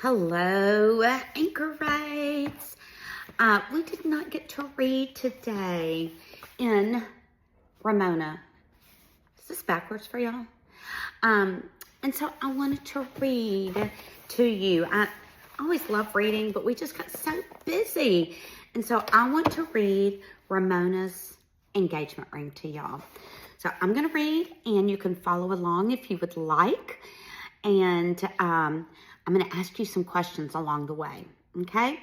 Hello, anchorites. We did not get to read today in Ramona. Is this backwards for y'all? And so I wanted to read to you. I always love reading, but we just got so busy. And so I want to read Ramona's engagement ring to y'all. So I'm going to read, and you can follow along if you would like. And I'm going to ask you some questions along the way, okay?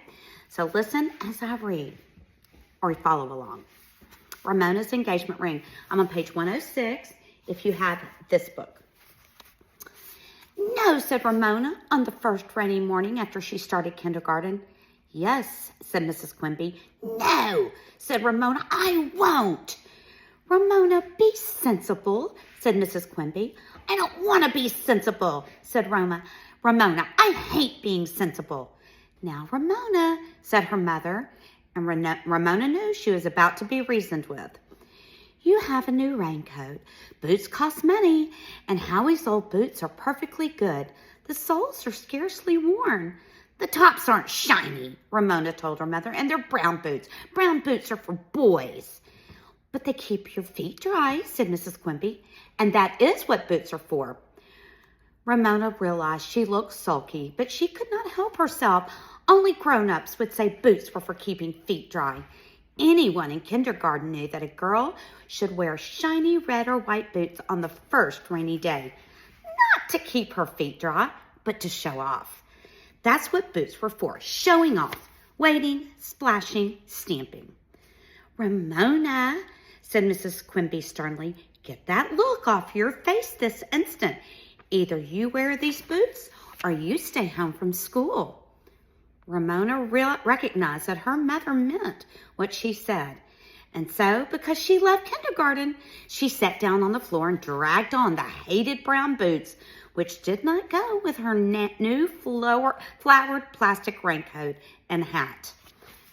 So listen as I read, or follow along. Ramona's engagement ring. I'm on page 106 if you have this book. No, said Ramona on the first rainy morning after she started kindergarten. Yes, said Mrs. Quimby. No, said Ramona, I won't. Ramona, be sensible, said Mrs. Quimby. I don't want to be sensible, said Ramona, I hate being sensible. Now, Ramona, said her mother, and Ramona knew she was about to be reasoned with. You have a new raincoat. Boots cost money, and Howie's old boots are perfectly good. The soles are scarcely worn. The tops aren't shiny, Ramona told her mother, and they're brown boots. Brown boots are for boys. But they keep your feet dry, said Mrs. Quimby, and that is what boots are for. Ramona realized she looked sulky, but she could not help herself. Only grown-ups would say boots were for keeping feet dry. Anyone in kindergarten knew that a girl should wear shiny red or white boots on the first rainy day. Not to keep her feet dry, but to show off. That's what boots were for, showing off, waiting, splashing, stamping. Ramona, said Mrs. Quimby sternly, get that look off your face this instant. Either you wear these boots or you stay home from school. Ramona recognized that her mother meant what she said. And so, because she loved kindergarten, she sat down on the floor and dragged on the hated brown boots, which did not go with her new flowered plastic raincoat and hat.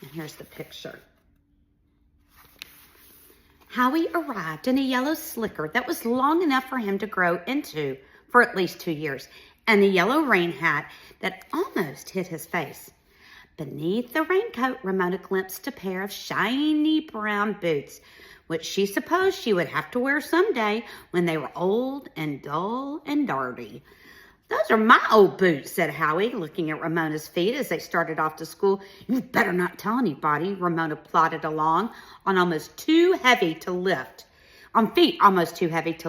And here's the picture. Howie arrived in a yellow slicker that was long enough for him to grow into for at least 2 years, and a yellow rain hat that almost hid his face. Beneath the raincoat, Ramona glimpsed a pair of shiny brown boots, which she supposed she would have to wear someday when they were old and dull and dirty. Those are my old boots, said Howie, looking at Ramona's feet as they started off to school. You better not tell anybody, Ramona plodded along on feet almost too heavy to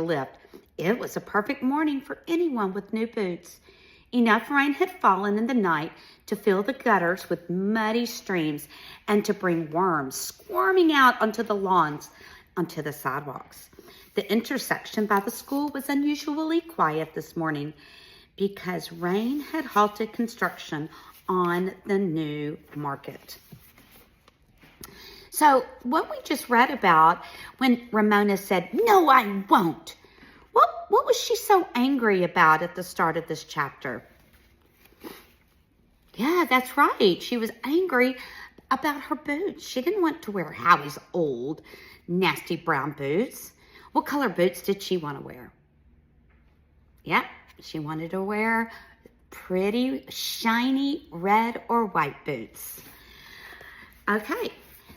lift. It was a perfect morning for anyone with new boots. Enough rain had fallen in the night to fill the gutters with muddy streams and to bring worms squirming out onto the lawns, onto the sidewalks. The intersection by the school was unusually quiet this morning because rain had halted construction on the new market. So what we just read about when Ramona said, no, I won't. What was she so angry about at the start of this chapter? Yeah, that's right. She was angry about her boots. She didn't want to wear Howie's old, nasty brown boots. What color boots did she want to wear? Yeah, she wanted to wear pretty, shiny red or white boots. Okay,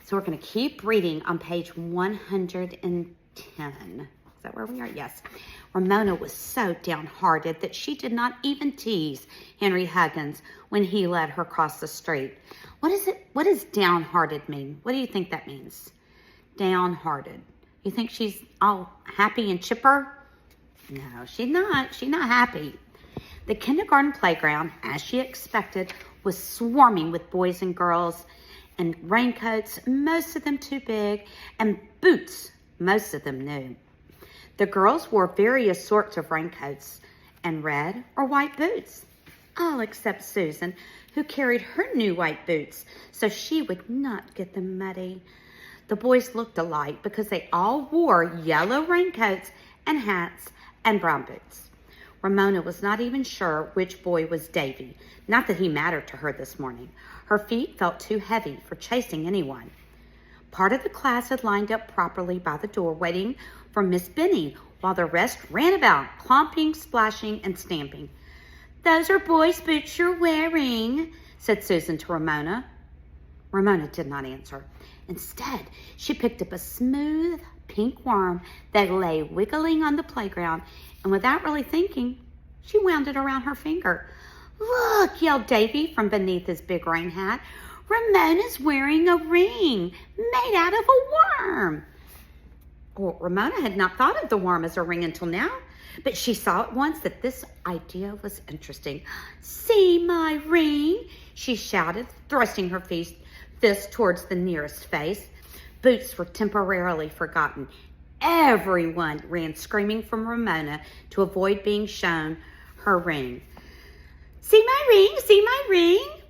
so we're going to keep reading on page 110. Is that where we are? Yes. Ramona was so downhearted that she did not even tease Henry Huggins when he led her across the street. What does downhearted mean? What do you think that means? Downhearted. You think she's all happy and chipper? No, she's not. She's not happy. The kindergarten playground, as she expected, was swarming with boys and girls in raincoats, most of them too big, and boots, most of them new. The girls wore various sorts of raincoats and red or white boots, all except Susan, who carried her new white boots so she would not get them muddy. The boys looked alike because they all wore yellow raincoats and hats and brown boots. Ramona was not even sure which boy was Davy, not that he mattered to her this morning. Her feet felt too heavy for chasing anyone. Part of the class had lined up properly by the door waiting for Miss Benny, while the rest ran about, clomping, splashing, and stamping. "Those are boys' boots you're wearing," said Susan to Ramona. Ramona did not answer. Instead, she picked up a smooth pink worm that lay wiggling on the playground, and without really thinking, she wound it around her finger. "Look," yelled Davy from beneath his big rain hat. "Ramona's wearing a ring made out of a worm." Well, Ramona had not thought of the worm as a ring until now, but she saw at once that this idea was interesting. "See my ring," she shouted, thrusting her fist towards the nearest face. Boots were temporarily forgotten. Everyone ran screaming from Ramona to avoid being shown her ring. "See my ring, see my ring,"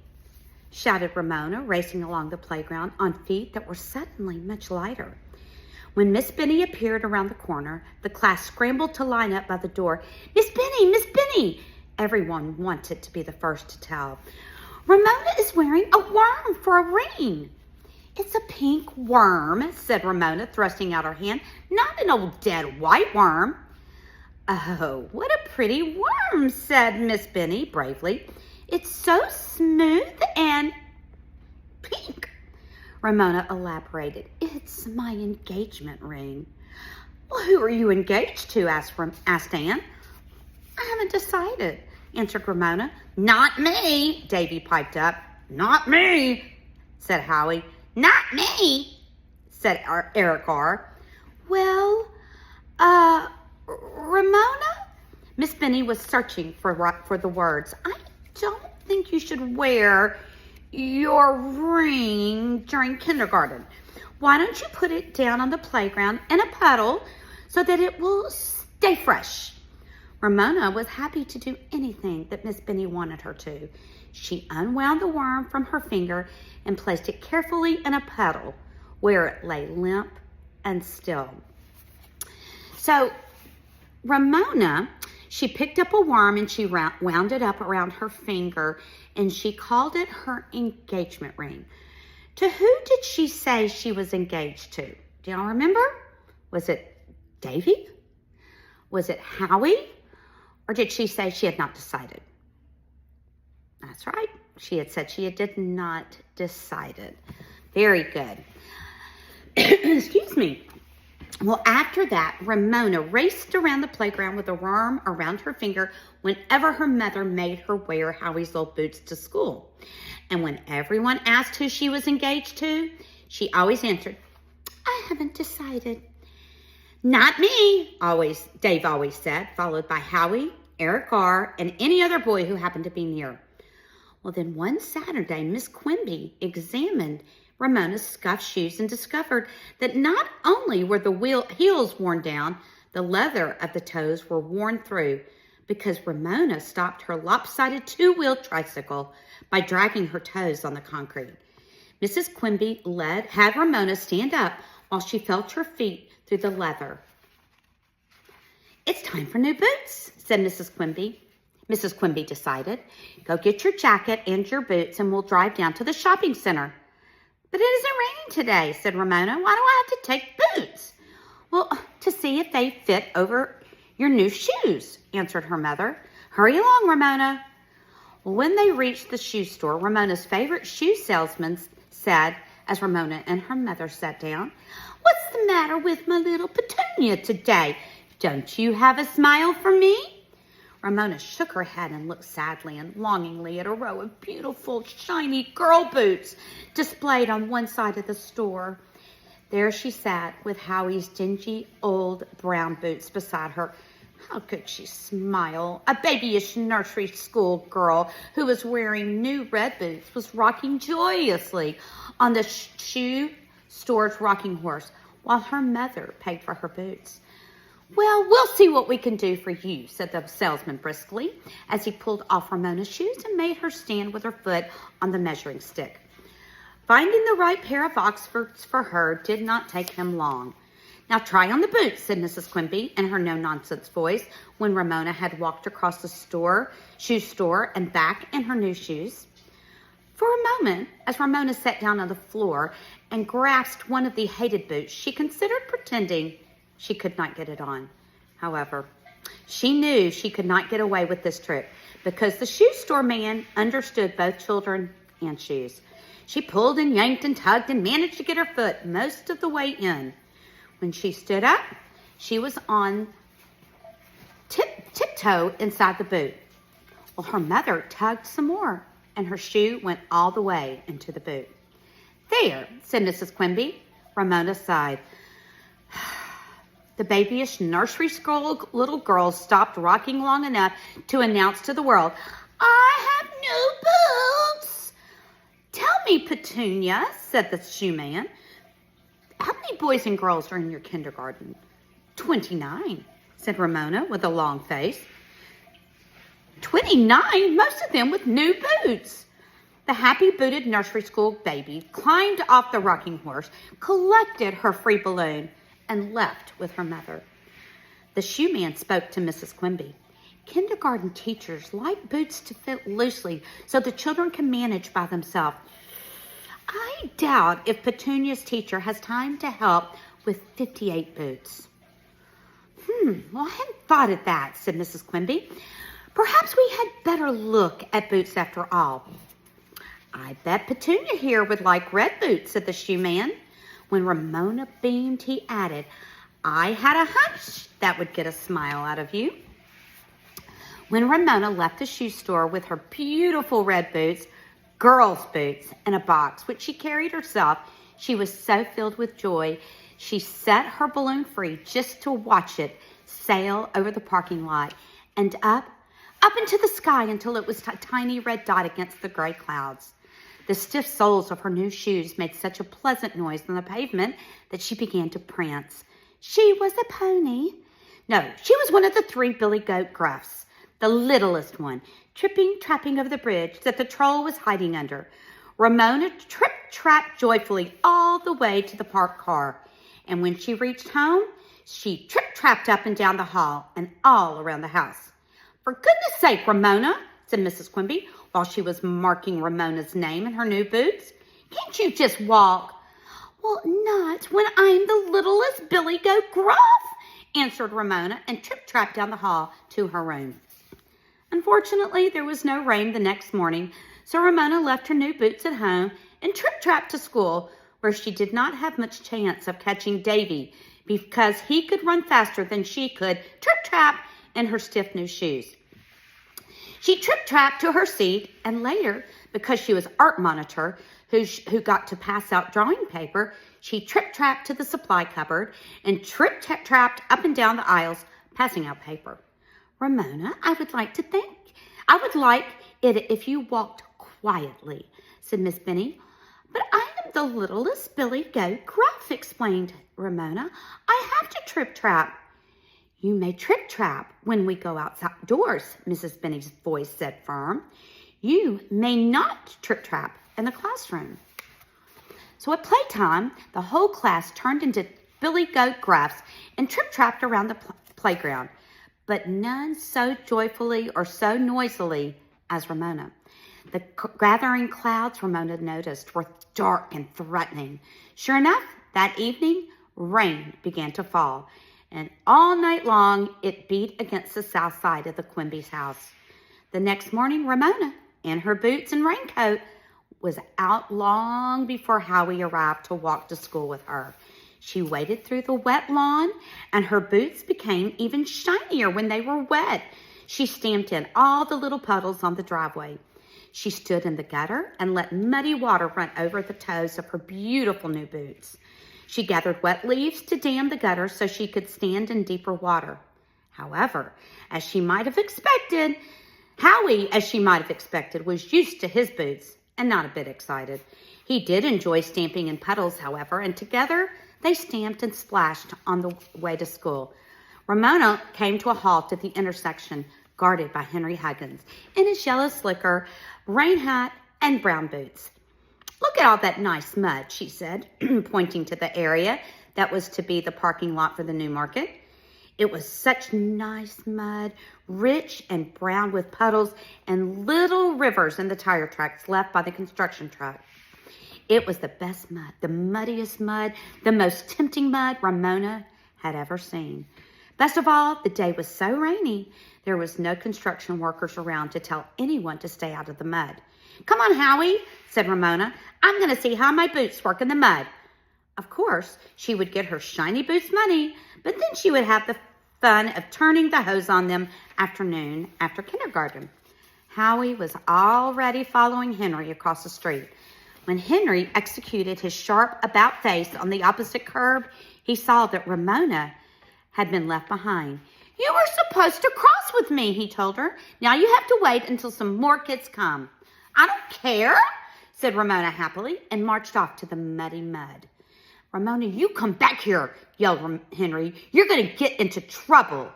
shouted Ramona, racing along the playground on feet that were suddenly much lighter. When Miss Benny appeared around the corner, the class scrambled to line up by the door. "Miss Benny, Miss Benny!" Everyone wanted to be the first to tell. "Ramona is wearing a worm for a ring." "It's a pink worm," said Ramona, thrusting out her hand. "Not an old dead white worm." "Oh, what a pretty worm," said Miss Benny bravely. "It's so smooth and pink." Ramona elaborated. "It's my engagement ring." "Well, who are you engaged to?" asked Anne. "I haven't decided," answered Ramona. "Not me," Davy piped up. "Not me," said Howie. "Not me," said Eric R. "Well, Ramona?" Miss Benny was searching for the words. "I don't think you should wear your ring during kindergarten. Why don't you put it down on the playground in a puddle so that it will stay fresh?" Ramona was happy to do anything that Miss Benny wanted her to. She unwound the worm from her finger and placed it carefully in a puddle where it lay limp and still. So Ramona, she picked up a worm and she wound it up around her finger, and she called it her engagement ring. To who did she say she was engaged to? Do y'all remember? Was it Davy? Was it Howie? Or did she say she had not decided? That's right. She had said she did not decided. Very good. Excuse me. Well, after that, Ramona raced around the playground with a worm around her finger whenever her mother made her wear Howie's old boots to school. And when everyone asked who she was engaged to, she always answered, "I haven't decided." "Not me," Dave always said, followed by Howie, Eric R., and any other boy who happened to be near. Well, then one Saturday, Miss Quimby examined Ramona's scuffed shoes and discovered that not only were the heels worn down, the leather of the toes were worn through because Ramona stopped her lopsided two-wheeled tricycle by dragging her toes on the concrete. Mrs. Quimby had Ramona stand up while she felt her feet through the leather. "It's time for new boots," said Mrs. Quimby. Mrs. Quimby decided, "Go get your jacket and your boots and we'll drive down to the shopping center." "But it isn't raining today," said Ramona. "Why do I have to take boots?" "Well, to see if they fit over your new shoes," answered her mother. "Hurry along, Ramona." Well, when they reached the shoe store, Ramona's favorite shoe salesman said, as Ramona and her mother sat down, "What's the matter with my little Petunia today? Don't you have a smile for me?" Ramona shook her head and looked sadly and longingly at a row of beautiful, shiny girl boots displayed on one side of the store. There she sat with Howie's dingy old brown boots beside her. How could she smile? A babyish nursery school girl who was wearing new red boots was rocking joyously on the shoe store's rocking horse while her mother paid for her boots. "Well, we'll see what we can do for you," said the salesman briskly as he pulled off Ramona's shoes and made her stand with her foot on the measuring stick. Finding the right pair of Oxfords for her did not take him long. "Now try on the boots," said Mrs. Quimby in her no-nonsense voice when Ramona had walked across the shoe store and back in her new shoes. For a moment, as Ramona sat down on the floor and grasped one of the hated boots, she considered pretending she could not get it on. However, she knew she could not get away with this trick because the shoe store man understood both children and shoes. She pulled and yanked and tugged and managed to get her foot most of the way in. When she stood up, she was on tiptoe inside the boot. Well, her mother tugged some more, and her shoe went all the way into the boot. "There," said Mrs. Quimby. Ramona sighed. The babyish nursery school little girl stopped rocking long enough to announce to the world, "I have new boots." "Tell me, Petunia," said the shoe man, "how many boys and girls are in your kindergarten?" 29, said Ramona with a long face. 29, most of them with new boots. The happy-booted nursery school baby climbed off the rocking horse, collected her free balloon, and left with her mother. The shoe man spoke to Mrs. Quimby. "Kindergarten teachers like boots to fit loosely so the children can manage by themselves. I doubt if Petunia's teacher has time to help with 58 boots." Well, I hadn't thought of that," said Mrs. Quimby. "Perhaps we had better look at boots after all." "I bet Petunia here would like red boots," said the shoe man. When Ramona beamed, he added, "I had a hunch that would get a smile out of you." When Ramona left the shoe store with her beautiful red boots, girls' boots, in a box which she carried herself, she was so filled with joy, she set her balloon free just to watch it sail over the parking lot and up into the sky until it was a tiny red dot against the gray clouds. The stiff soles of her new shoes made such a pleasant noise on the pavement that she began to prance. She was a pony. No, she was one of the 3 billy goat Gruffs, the littlest one, tripping-trapping over the bridge that the troll was hiding under. Ramona trip-trapped joyfully all the way to the parked car, and when she reached home, she trip-trapped up and down the hall and all around the house. "For goodness sake, Ramona," said Mrs. Quimby, while she was marking Ramona's name in her new boots, "can't you just walk?" "Well, not when I'm the littlest billy goat Gruff," answered Ramona, and trip-trapped down the hall to her room. Unfortunately, there was no rain the next morning, so Ramona left her new boots at home and trip-trapped to school, where she did not have much chance of catching Davy because he could run faster than she could trip-trap in her stiff new shoes. She trip-trapped to her seat, and later, because she was art monitor who got to pass out drawing paper, she trip-trapped to the supply cupboard and trip-trapped up and down the aisles, passing out paper. "Ramona, I would like it if you walked quietly," said Miss Benny. "But I am the littlest billy goat Gruff," explained Ramona. "I have to trip-trap." "You may trip-trap when we go outdoors," Mrs. Benny's voice said firm. "You may not trip-trap in the classroom." So at playtime, the whole class turned into billy goat Gruffs and trip-trapped around the playground, but none so joyfully or so noisily as Ramona. The gathering clouds, Ramona noticed, were dark and threatening. Sure enough, that evening, rain began to fall, and all night long it beat against the south side of the Quimby's house. The next morning, Ramona, in her boots and raincoat, was out long before Howie arrived to walk to school with her. She waded through the wet lawn, and her boots became even shinier when they were wet. She stamped in all the little puddles on the driveway. She stood in the gutter and let muddy water run over the toes of her beautiful new boots. She gathered wet leaves to dam the gutter so she could stand in deeper water. However, Howie, as she might have expected, was used to his boots and not a bit excited. He did enjoy stamping in puddles, however, and together they stamped and splashed on the way to school. Ramona came to a halt at the intersection, guarded by Henry Huggins in his yellow slicker, rain hat, and brown boots. "Look at all that nice mud," she said, pointing to the area that was to be the parking lot for the new market. It was such nice mud, rich and brown with puddles and little rivers in the tire tracks left by the construction truck. It was the best mud, the muddiest mud, the most tempting mud Ramona had ever seen. Best of all, the day was so rainy There was no construction workers around to tell anyone to stay out of the mud. "Come on, Howie," said Ramona. "I'm going to see how my boots work in the mud." Of course, she would get her shiny boots money, but then she would have the fun of turning the hose on them afternoon after kindergarten. Howie was already following Henry across the street. When Henry executed his sharp about-face on the opposite curb, he saw that Ramona had been left behind. "You were supposed to cross with me," he told her. "Now you have to wait until some more kids come." "I don't care," said Ramona happily, and marched off to the muddy mud. "Ramona, you come back here," yelled Henry. "You're going to get into trouble."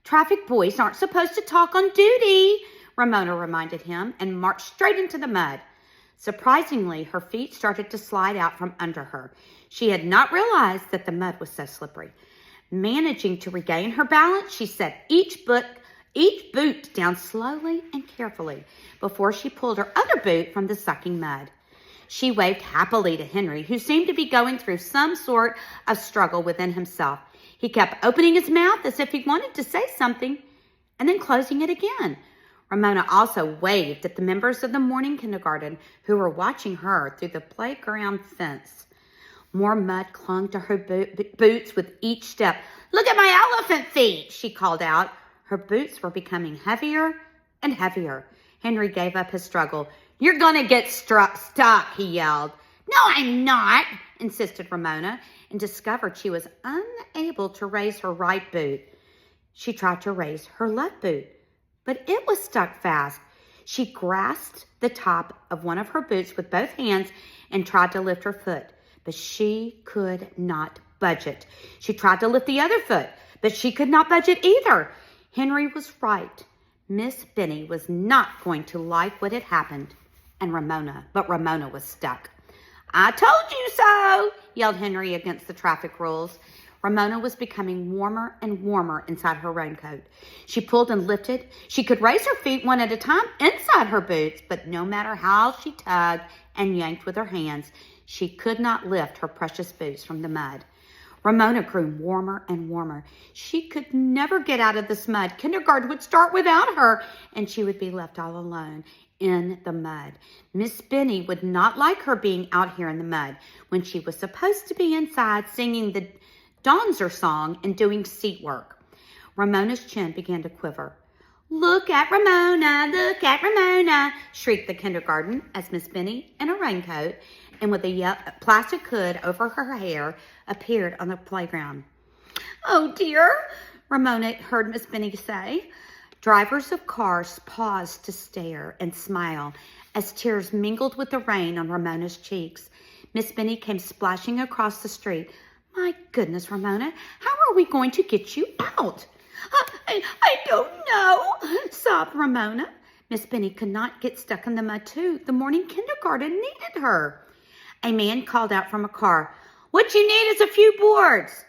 "Traffic boys aren't supposed to talk on duty," Ramona reminded him, and marched straight into the mud. Surprisingly, her feet started to slide out from under her. She had not realized that the mud was so slippery. Managing to regain her balance, she set each boot down slowly and carefully before she pulled her other boot from the sucking mud. She waved happily to Henry, who seemed to be going through some sort of struggle within himself. He kept opening his mouth as if he wanted to say something, and then closing it again. Ramona also waved at the members of the morning kindergarten who were watching her through the playground fence. More mud clung to her boots with each step. "Look at my elephant feet," she called out. Her boots were becoming heavier and heavier. Henry gave up his struggle. "You're going to get stuck," he yelled. "No, I'm not," insisted Ramona, and discovered she was unable to raise her right boot. She tried to raise her left boot, but it was stuck fast. She grasped the top of one of her boots with both hands and tried to lift her foot, but she could not budge it. She tried to lift the other foot, but she could not budge it either. Henry was right. Miss Benny was not going to like what had happened, but Ramona was stuck. "I told you so," yelled Henry against the traffic rules. Ramona was becoming warmer and warmer inside her raincoat. She pulled and lifted. She could raise her feet one at a time inside her boots, but no matter how she tugged and yanked with her hands, she could not lift her precious boots from the mud. Ramona grew warmer and warmer. She could never get out of this mud. Kindergarten would start without her, and she would be left all alone in the mud. Miss Benny would not like her being out here in the mud when she was supposed to be inside singing the Donzer song and doing seat work. Ramona's chin began to quiver. "Look at Ramona," shrieked the kindergarten as Miss Benny, in a raincoat and with a plastic hood over her hair, appeared on the playground. "Oh dear," Ramona heard Miss Benny say. Drivers of cars paused to stare and smile as tears mingled with the rain on Ramona's cheeks. Miss Benny came splashing across the street. "My goodness, Ramona, how are we going to get you out?" I don't know," sobbed Ramona. Miss Benny could not get stuck in the mud too. The morning kindergarten needed her. A man called out from a car. "What you need is a few boards."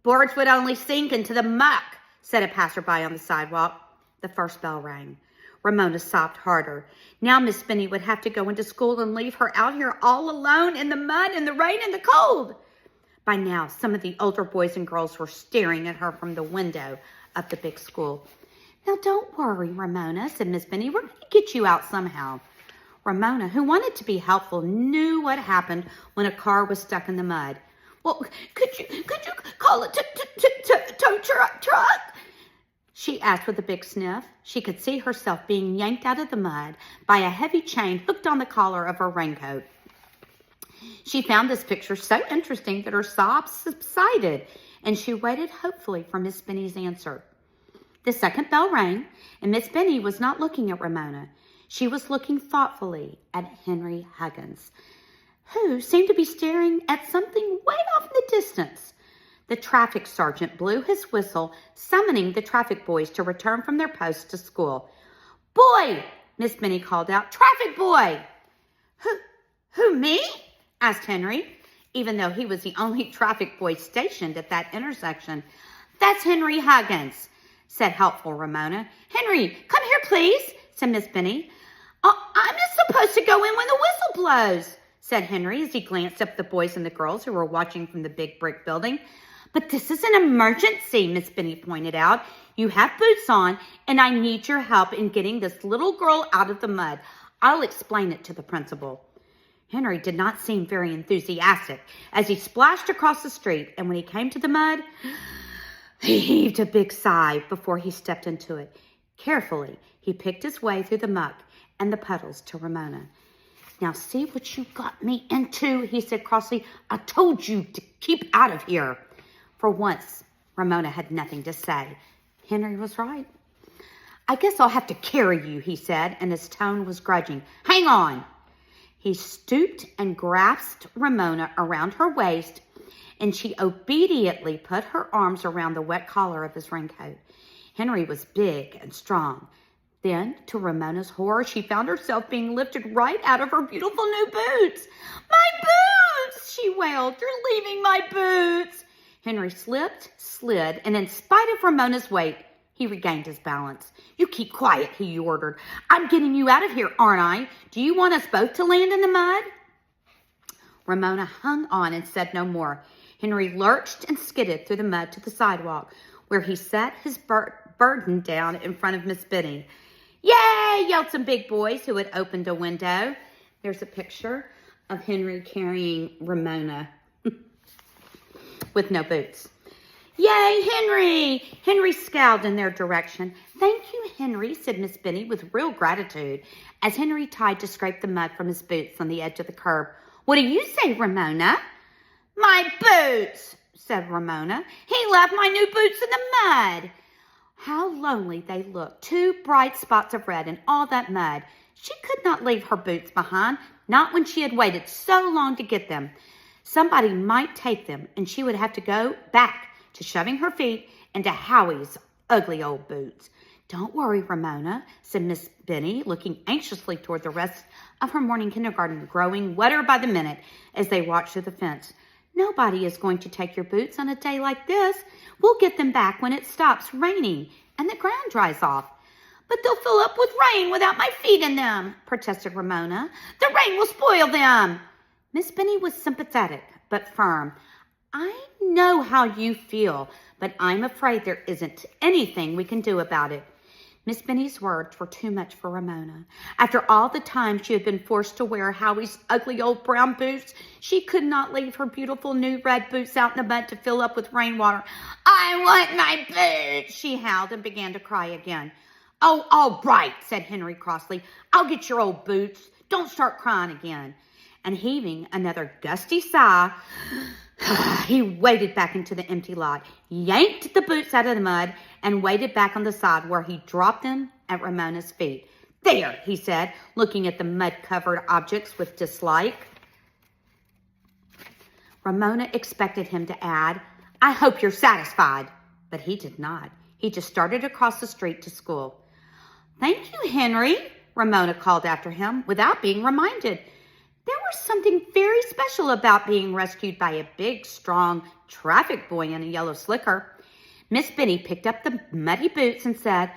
"Boards would only sink into the muck," said a passerby on the sidewalk. The first bell rang. Ramona sobbed harder. Now Miss Benny would have to go into school and leave her out here all alone in the mud and the rain and the cold. By now, some of the older boys and girls were staring at her from the window of the big school. "Now, don't worry, Ramona," said Miss Benny. "We're going to get you out somehow." Ramona, who wanted to be helpful, knew what happened when a car was stuck in the mud. "Well, could you call a tow truck?" she asked with a big sniff. She could see herself being yanked out of the mud by a heavy chain hooked on the collar of her raincoat. She found this picture so interesting that her sobs subsided, and she waited hopefully for Miss Benny's answer. The second bell rang, and Miss Benny was not looking at Ramona. She was looking thoughtfully at Henry Huggins, who seemed to be staring at something way off in the distance. The traffic sergeant blew his whistle, summoning the traffic boys to return from their posts to school. "Boy!" Miss Benny called out. "Traffic boy!" Who, me?" asked Henry, even though he was the only traffic boy stationed at that intersection. "That's Henry Huggins," said helpful Ramona. "Henry, come here, please," said Miss Benny. "I'm just supposed to go in when the whistle blows," said Henry as he glanced up at the boys and the girls who were watching from the big brick building. But this is an emergency, Miss Benny pointed out. You have boots on, and I need your help in getting this little girl out of the mud. I'll explain it to the principal. Henry did not seem very enthusiastic as he splashed across the street, and when he came to the mud, he heaved a big sigh before he stepped into it. Carefully, he picked his way through the muck and the puddles to Ramona. Now see what you got me into, he said crossly. I told you to keep out of here. For once, Ramona had nothing to say. Henry was right. I guess I'll have to carry you, he said, and his tone was grudging. Hang on. He stooped and grasped Ramona around her waist, and she obediently put her arms around the wet collar of his raincoat. Henry was big and strong. Then, to Ramona's horror, she found herself being lifted right out of her beautiful new boots. My boots, she wailed. You're leaving my boots. Henry slipped, slid, and in spite of Ramona's weight, he regained his balance. You keep quiet, he ordered. I'm getting you out of here, aren't I? Do you want us both to land in the mud? Ramona hung on and said no more. Henry lurched and skidded through the mud to the sidewalk, where he set his burden down in front of Miss Benny. Yay! Yelled some big boys who had opened a window. There's a picture of Henry carrying Ramona with no boots. Yay, Henry! Henry scowled in their direction. Thank you, Henry, said Miss Benny with real gratitude as Henry tried to scrape the mud from his boots on the edge of the curb. What do you say, Ramona? My boots, said Ramona. He left my new boots in the mud. How lonely they looked, 2 bright spots of red in all that mud. She could not leave her boots behind, not when she had waited so long to get them. Somebody might take them, and she would have to go back to shoving her feet into Howie's ugly old boots. Don't worry, Ramona, said Miss Benny, looking anxiously toward the rest of her morning kindergarten, growing wetter by the minute as they watched through the fence. Nobody is going to take your boots on a day like this. We'll get them back when it stops raining and the ground dries off. But they'll fill up with rain without my feet in them, protested Ramona. The rain will spoil them. Miss Benny was sympathetic but firm. I know how you feel, but I'm afraid there isn't anything we can do about it. Miss Benny's words were too much for Ramona. After all the time she had been forced to wear Howie's ugly old brown boots, she could not leave her beautiful new red boots out in the mud to fill up with rainwater. I want my boots, she howled and began to cry again. Oh, all right, said Henry crossly. I'll get your old boots. Don't start crying again. And heaving another gusty sigh, he waded back into the empty lot, yanked the boots out of the mud, and waded back on the side where he dropped them at Ramona's feet. There, he said, looking at the mud-covered objects with dislike. Ramona expected him to add, I hope you're satisfied. But he did not. He just started across the street to school. Thank you, Henry, Ramona called after him without being reminded. There was something very special about being rescued by a big, strong traffic boy in a yellow slicker. Miss Benny picked up the muddy boots and said,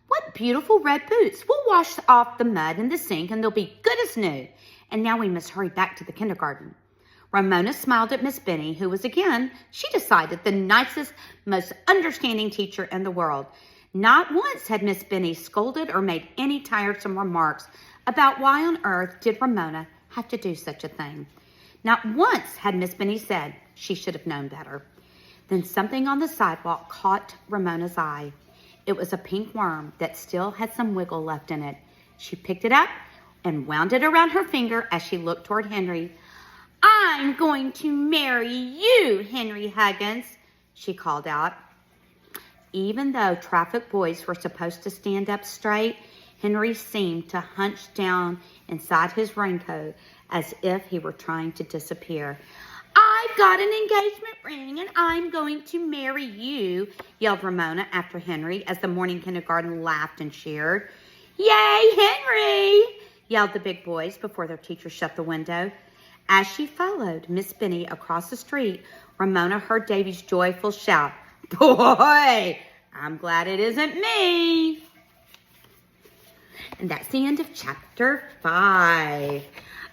What beautiful red boots. We'll wash off the mud in the sink and they'll be good as new. And now we must hurry back to the kindergarten. Ramona smiled at Miss Benny, who was again, she decided, the nicest, most understanding teacher in the world. Not once had Miss Benny scolded or made any tiresome remarks about why on earth did Ramona have to do such a thing. Not once had Miss Benny said she should have known better. Then something on the sidewalk caught Ramona's eye. It was a pink worm that still had some wiggle left in it. She picked it up and wound it around her finger as she looked toward Henry. I'm going to marry you, Henry Huggins, she called out. Even though traffic boys were supposed to stand up straight, Henry seemed to hunch down inside his raincoat as if he were trying to disappear. I've got an engagement ring and I'm going to marry you, yelled Ramona after Henry as the morning kindergarten laughed and cheered. Yay, Henry, yelled the big boys before their teacher shut the window. As she followed Miss Benny across the street, Ramona heard Davy's joyful shout, Boy, I'm glad it isn't me. And that's the end of chapter 5.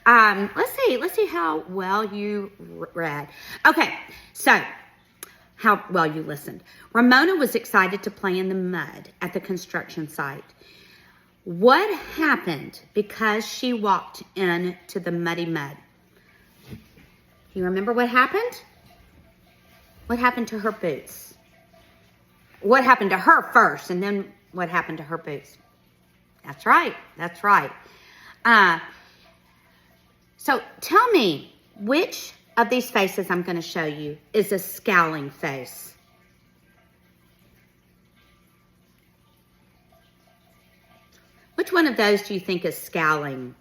Let's see how well you read. Okay, so how well you listened. Ramona was excited to play in the mud at the construction site. What happened because she walked into the muddy mud? You remember what happened? What happened to her boots? What happened to her first, and then what happened to her boots? That's right. That's right. So tell me, which of these faces I'm going to show you is a scowling face? Which one of those do you think is scowling?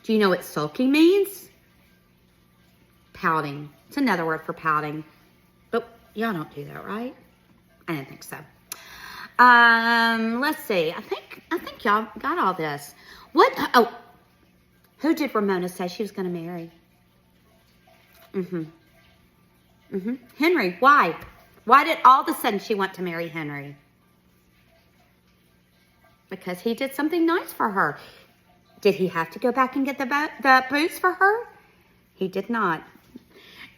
Do you know what sulky means? Pouting. It's another word for pouting. But y'all don't do that, right? I didn't think so. Let's see. I think y'all got all this. Who did Ramona say she was going to marry? Henry. Why? Why did all of a sudden she want to marry Henry? Because he did something nice for her. Did he have to go back and get the boots for her? He did not.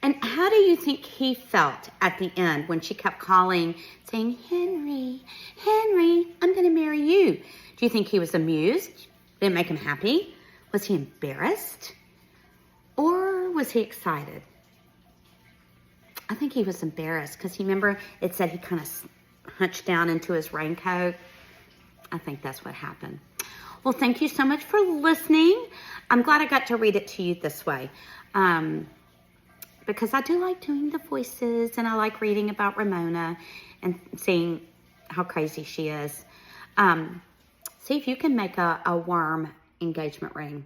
And how do you think he felt at the end when she kept calling, saying, Henry, Henry, I'm going to marry you? Do you think he was amused? Did it make him happy? Was he embarrassed? Or was he excited? I think he was embarrassed because remember it said he kind of hunched down into his raincoat. I think that's what happened. Well, thank you so much for listening. I'm glad I got to read it to you this way. Because I do like doing the voices and I like reading about Ramona and seeing how crazy she is. See if you can make a worm engagement ring.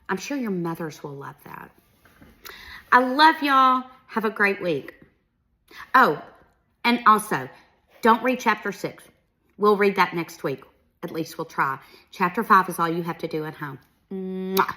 I'm sure your mothers will love that. I love y'all. Have a great week. Oh, and also, don't read chapter 6. We'll read that next week. At least we'll try. Chapter 5 is all you have to do at home. Mwah.